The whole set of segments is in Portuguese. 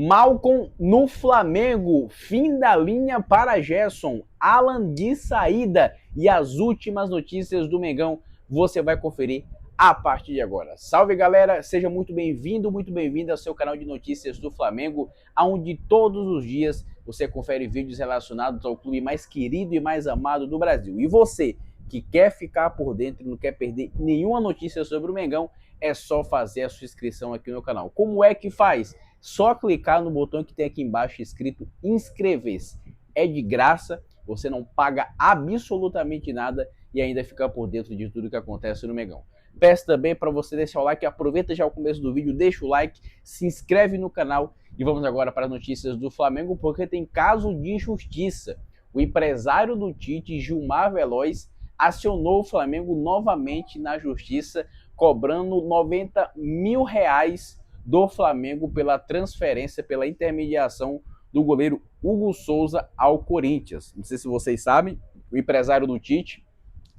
Malcom no Flamengo, fim da linha para Gerson, Alan de saída e as últimas notícias do Mengão você vai conferir a partir de agora. Salve galera, seja muito bem-vindo, muito bem-vinda ao seu canal de notícias do Flamengo, onde todos os dias você confere vídeos relacionados ao clube mais querido e mais amado do Brasil. E você que quer ficar por dentro e não quer perder nenhuma notícia sobre o Mengão, é só fazer a sua inscrição aqui no canal. Como é que faz? Só clicar no botão que tem aqui embaixo escrito inscrever-se. É de graça, você não paga absolutamente nada e ainda fica por dentro de tudo que acontece no Mengão. Peço também para você deixar o like, aproveita já o começo do vídeo, deixa o like, se inscreve no canal e vamos agora para as notícias do Flamengo, porque tem caso de injustiça. O empresário do Tite, Gilmar Veloz, acionou o Flamengo novamente na justiça, cobrando 90 mil reais do Flamengo pela transferência, pela intermediação do goleiro Hugo Souza ao Corinthians. Não sei se vocês sabem, o empresário do Tite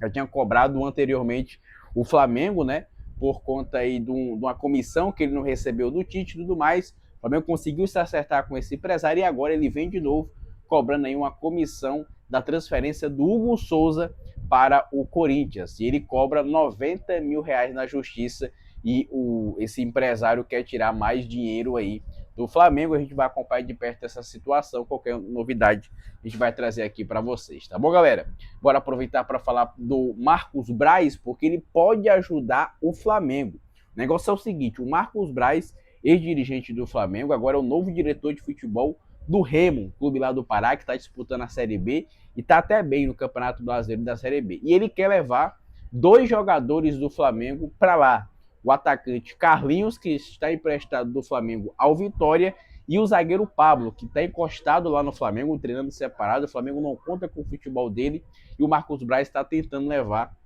já tinha cobrado anteriormente o Flamengo, né, por conta aí de uma comissão que ele não recebeu do Tite e tudo mais. O Flamengo conseguiu se acertar com esse empresário e agora ele vem de novo cobrando aí uma comissão da transferência do Hugo Souza para o Corinthians. E ele cobra 90 mil reais na justiça e esse empresário quer tirar mais dinheiro aí do Flamengo. A gente vai acompanhar de perto essa situação, qualquer novidade a gente vai trazer aqui para vocês, tá bom, galera? Bora aproveitar para falar do Marcos Braz, porque ele pode ajudar o Flamengo. O negócio é o seguinte, o Marcos Braz, ex-dirigente do Flamengo, agora é o novo diretor de futebol do Remo, clube lá do Pará, que está disputando a Série B e está até bem no Campeonato Brasileiro da Série B. E ele quer levar 2 jogadores do Flamengo para lá. O atacante Carlinhos, que está emprestado do Flamengo ao Vitória, e o zagueiro Pablo, que está encostado lá no Flamengo, treinando separado. O Flamengo não conta com o futebol dele e o Marcos Braz está tentando levar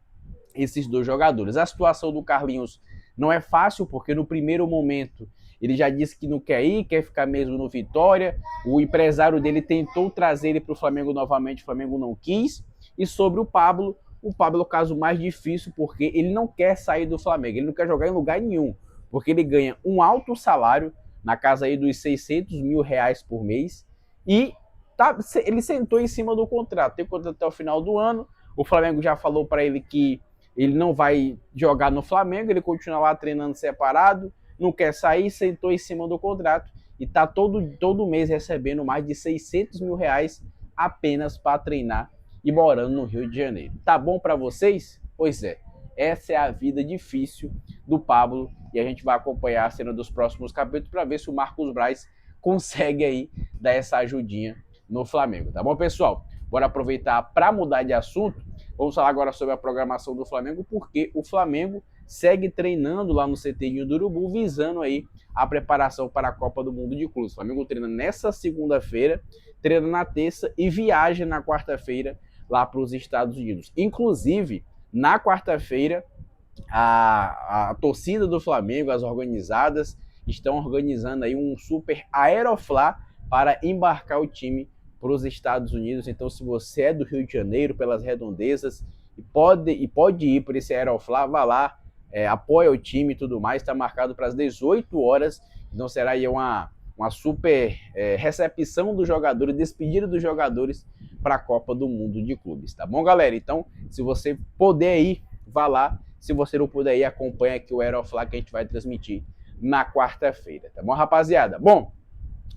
esses 2 jogadores. A situação do Carlinhos não é fácil, porque no primeiro momento ele já disse que não quer ir, quer ficar mesmo no Vitória. O empresário dele tentou trazer ele para o Flamengo novamente, o Flamengo não quis. E sobre o Pablo é o caso mais difícil, porque ele não quer sair do Flamengo, ele não quer jogar em lugar nenhum, porque ele ganha um alto salário, na casa aí dos 600 mil reais por mês, e ele sentou em cima do contrato, tem contrato até o final do ano. O Flamengo já falou para ele que ele não vai jogar no Flamengo, ele continua lá treinando separado, não quer sair, sentou em cima do contrato e está todo mês recebendo mais de 600 mil reais apenas para treinar e morando no Rio de Janeiro. Tá bom para vocês? Pois é, essa é a vida difícil do Pablo e a gente vai acompanhar a cena dos próximos capítulos para ver se o Marcos Braz consegue aí dar essa ajudinha no Flamengo, tá bom, pessoal? Bora aproveitar para mudar de assunto. Vamos falar agora sobre a programação do Flamengo, porque o Flamengo segue treinando lá no CT do Urubu, visando aí a preparação para a Copa do Mundo de Clubes. O Flamengo treina nessa segunda-feira, treina na terça e viaja na quarta-feira lá para os Estados Unidos. Inclusive, na quarta-feira, a torcida do Flamengo, as organizadas, estão organizando aí um super Aeroflá para embarcar o time para os Estados Unidos. Então, se você é do Rio de Janeiro, pelas redondezas, e pode ir para esse Aeroflá, vá lá, apoia o time e tudo mais. Está marcado para as 18 horas, então será aí uma super recepção dos jogadores, despedida dos jogadores para a Copa do Mundo de Clubes, tá bom, galera? Então, se você puder ir, vá lá. Se você não puder ir, acompanha aqui o Aeroflá que a gente vai transmitir na quarta-feira, tá bom, rapaziada? Bom,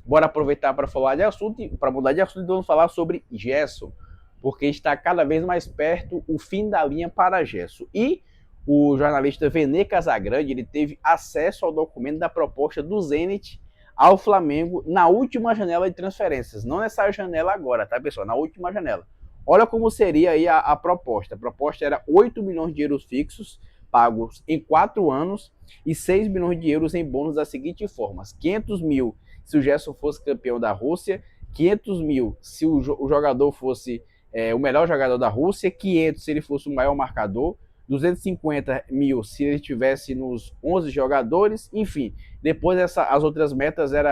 bora aproveitar para falar de assunto, para mudar de assunto, e vamos falar sobre Gerson, porque está cada vez mais perto o fim da linha para Gerson. E o jornalista Vene Casagrande, ele teve acesso ao documento da proposta do Zenit ao Flamengo na última janela de transferências, não nessa janela agora, tá, pessoal? Na última janela. Olha como seria aí a proposta. A proposta era 8 milhões de euros fixos, pagos em 4 anos, e 6 milhões de euros em bônus da seguinte forma: 500 mil se o Gerson fosse campeão da Rússia, 500 mil se o jogador fosse o melhor jogador da Rússia, 500 se ele fosse o maior marcador, 250 mil se ele estivesse nos 11 jogadores, enfim. Depois as outras metas eram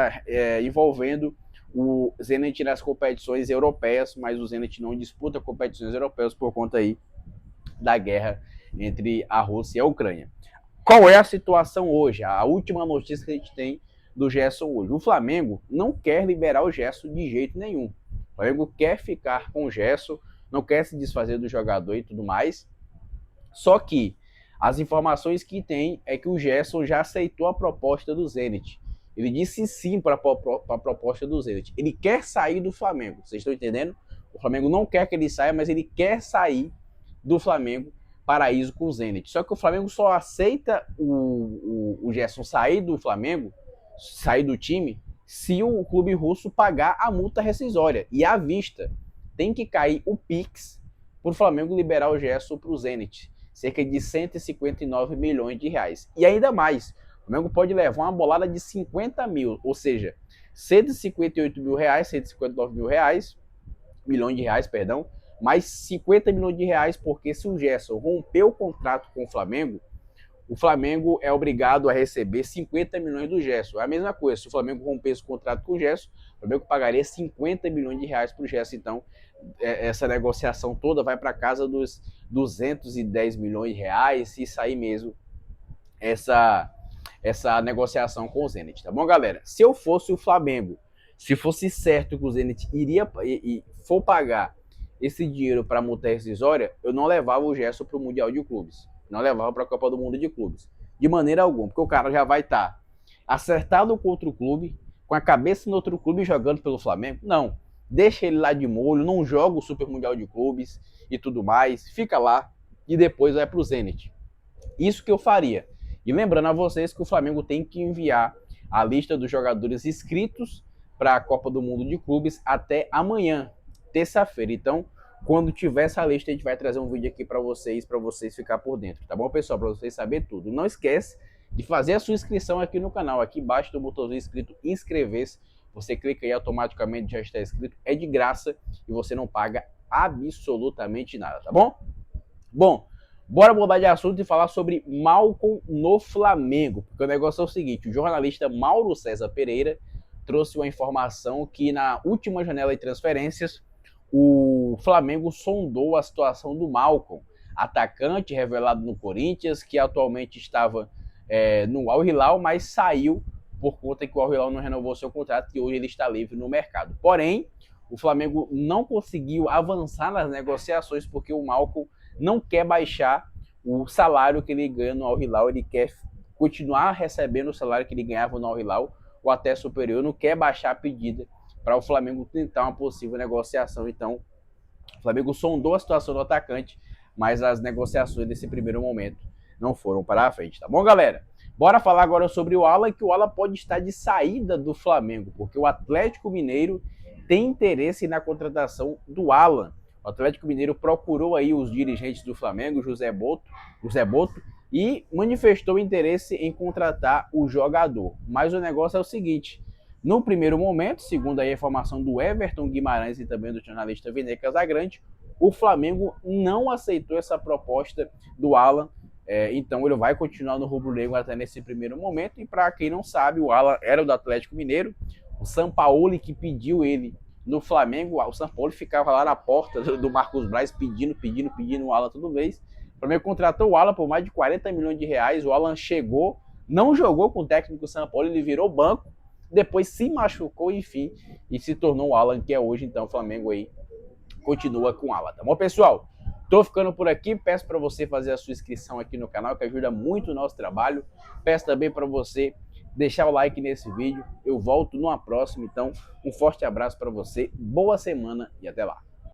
envolvendo o Zenit nas competições europeias, mas o Zenit não disputa competições europeias por conta aí da guerra entre a Rússia e a Ucrânia. Qual é a situação hoje? A última notícia que a gente tem do Gerson hoje. O Flamengo não quer liberar o Gerson de jeito nenhum. O Flamengo quer ficar com o Gerson, não quer se desfazer do jogador e tudo mais. Só que as informações que tem é que o Gerson já aceitou a proposta do Zenit. Ele disse sim para a proposta do Zenit. Ele quer sair do Flamengo. Vocês estão entendendo? O Flamengo não quer que ele saia, mas ele quer sair do Flamengo Paraíso com o Zenit. Só que o Flamengo só aceita o Gerson sair do Flamengo, sair do time, se o clube russo pagar a multa rescisória. E à vista, tem que cair o Pix para o Flamengo liberar o Gerson para o Zenit. Cerca de 159 milhões de reais. E ainda mais, o Flamengo pode levar uma bolada de 50 mil, ou seja, 158 mil reais, 159 mil reais, milhões de reais, perdão, mais 50 milhões de reais, porque se o Gerson romper o contrato com o Flamengo é obrigado a receber 50 milhões do Gerson. É a mesma coisa, se o Flamengo rompesse o contrato com o Gerson, o Flamengo pagaria 50 milhões de reais para o Gerson. Então, essa negociação toda vai para casa dos 210 milhões de reais, se sair mesmo essa negociação com o Zenit, tá bom, galera? Se eu fosse o Flamengo, se fosse certo que o Zenit iria e for pagar esse dinheiro para multa rescisória, eu não levava o Gerson para o Mundial de Clubes, não levava para a Copa do Mundo de Clubes, de maneira alguma, porque o cara já vai estar acertado com outro clube, com a cabeça no outro clube jogando pelo Flamengo. Não, deixa ele lá de molho, não joga o Super Mundial de Clubes e tudo mais, fica lá e depois vai para o Zenit. Isso que eu faria. E lembrando a vocês que o Flamengo tem que enviar a lista dos jogadores inscritos para a Copa do Mundo de Clubes até amanhã, terça-feira. Então, quando tiver essa lista, a gente vai trazer um vídeo aqui para vocês ficar por dentro, tá bom, pessoal? Para vocês saberem tudo. Não esquece de fazer a sua inscrição aqui no canal. Aqui embaixo do botãozinho escrito inscrever-se. Você clica aí, automaticamente já está inscrito. É de graça e você não paga absolutamente nada, tá bom? Bom, bora mudar de assunto e falar sobre Malcom no Flamengo. Porque o negócio é o seguinte, o jornalista Mauro César Pereira trouxe uma informação que na última janela de transferências, o Flamengo sondou a situação do Malcom, atacante revelado no Corinthians, que atualmente estava no Al Hilal, mas saiu por conta que o Al Hilal não renovou seu contrato e hoje ele está livre no mercado. Porém, o Flamengo não conseguiu avançar nas negociações porque o Malcom não quer baixar o salário que ele ganha no Al Hilal, ele quer continuar recebendo o salário que ele ganhava no Al Hilal ou até superior, não quer baixar a pedida para o Flamengo tentar uma possível negociação. Então, o Flamengo sondou a situação do atacante, mas as negociações nesse primeiro momento não foram para a frente, tá bom, galera? Bora falar agora sobre o Alan, que o Alan pode estar de saída do Flamengo, porque o Atlético Mineiro tem interesse na contratação do Alan. O Atlético Mineiro procurou aí os dirigentes do Flamengo, José Boto, e manifestou interesse em contratar o jogador. Mas o negócio é o seguinte, no primeiro momento, segundo a informação do Everton Guimarães e também do jornalista Vene Casagrande, o Flamengo não aceitou essa proposta do Alan, então ele vai continuar no rubro-negro até nesse primeiro momento. E para quem não sabe, o Alan era do Atlético Mineiro, o Sampaoli que pediu ele no Flamengo, o Sampaoli ficava lá na porta do Marcos Braz pedindo o Alan toda vez. O Flamengo contratou o Alan por mais de 40 milhões de reais, o Alan chegou, não jogou com o técnico Sampaoli, ele virou banco, depois se machucou, enfim, e se tornou o Alan que é hoje. Então o Flamengo aí continua com o Alan, tá bom, pessoal? Tô ficando por aqui, peço para você fazer a sua inscrição aqui no canal, que ajuda muito o nosso trabalho. Peço também para você deixar o like nesse vídeo. Eu volto numa próxima, então um forte abraço para você, boa semana e até lá.